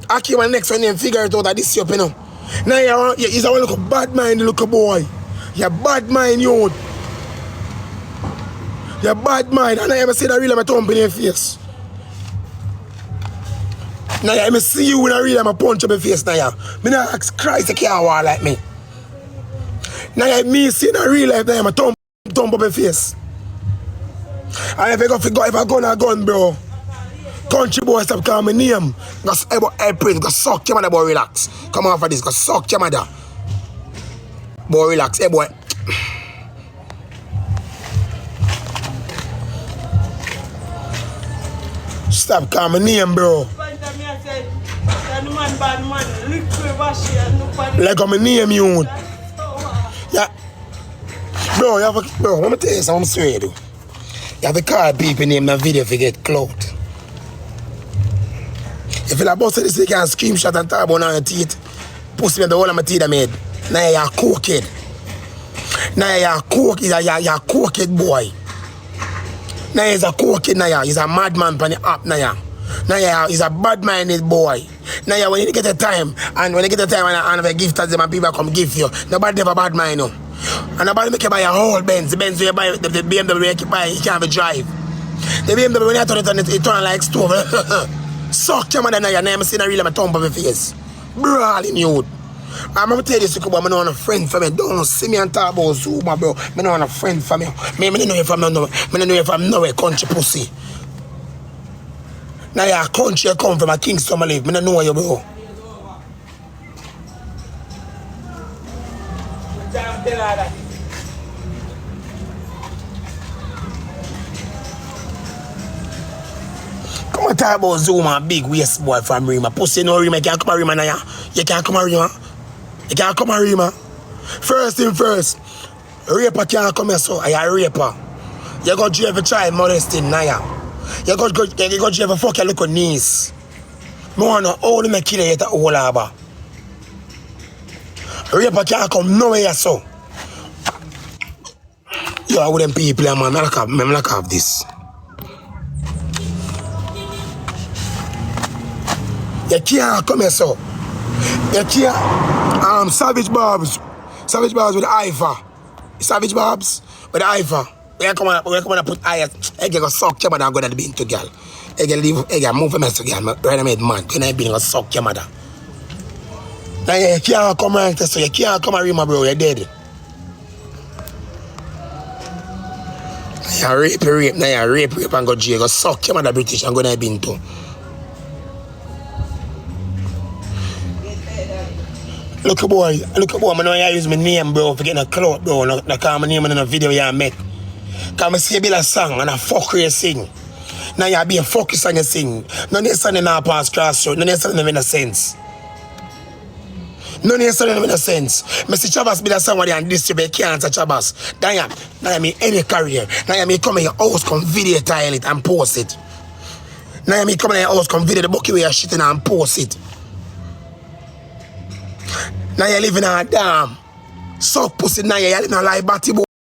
I came and next one name figure it out that this up, you know. Now he's a little bad mind, little boy. You're bad mind, you. You're bad mind. And I ever say that really I'm a thump in your face. Now I ever see you when I really I'm a punch up your face now. Me not ask Christ you can't walk like me. Now me see in a real life now I'm a thump up your face. And if I go a gun, bro. Country boy stop calling my name. Go hey Prince, go suck your mother, boy, relax. Come on for this, go suck your mother. Boy, relax, hey boy. Stop calling my name, bro. Like I'm a name, you. Yeah. Bro, let me tell you something, I'm sorry, dude. You have to call people name the video if you get clout. If you about this, you can scream shot and talk about your teeth. Pussy me the whole of my teeth I made. Now you're cooked. Now you're cooked. You're a cooked boy. Now he's a cooked now. He's a madman on the app now. Now he's a bad-minded boy. Now when you get the time, and when you get the time and I gift them and people come give you, nobody have a bad mind, no. And nobody make you buy a whole Benz. The Benz you buy, the BMW you buy, you can't have a drive. The BMW when you turn it on, it turn like stove. Suck your mother now, your name is in a real thump of your face. Brawling you. I'm gonna tell you this, but I don't want a friend for me. Don't see me and talk about Zuma, bro. I don't want a friend for me. I don't know if I'm nowhere. I don't know if I'm nowhere country pussy. Now your country you come from a Kingston, I live. I don't know you, bro. Come on, talk about Zuma, big waist boy from Rima. Pussy no Rima, you can't come a Rima now. You can't come a Rima. You can't come a Rima. First thing first, raper can't come here, so I a raper. You got to have a child molesting Niah. You got to have a fuck your little niece. I want to only make kill you at all over. Raper can't come nowhere, so. Yo, I wouldn't people, man. I'm like have this. You can't come here, so. You can't. Savage Barbs with the IFA. Savage Barbs with the IFA. We come and put eyes. I get a suck your mother and go to the bin to girl. I get leave. I get move a mess to girl. Right, I made man. Can I be a suck your mother? Now you can't come around so you can't come around, bro. You're dead. Now you rape. Now you rape and go jail. Go suck your mother British and go to the bin to. Look boy, I know you use my name, bro, for getting a clout, bro. I call my name in a video you make. Cause I see you build a song and a fuck you sing. Now you be a fuck song you sing. None of your song in our past crossroad, none of your song in a sense. None of your song in a sense. Mr. Chavas be the song where they distribute cancer Chavas. Now me any career. Now me come in your house, come video tile it and post it. Now me come in your house, come video the bucket where you're shitting and post it. Now you live in a damn suck pussy now you live in a live batty boy.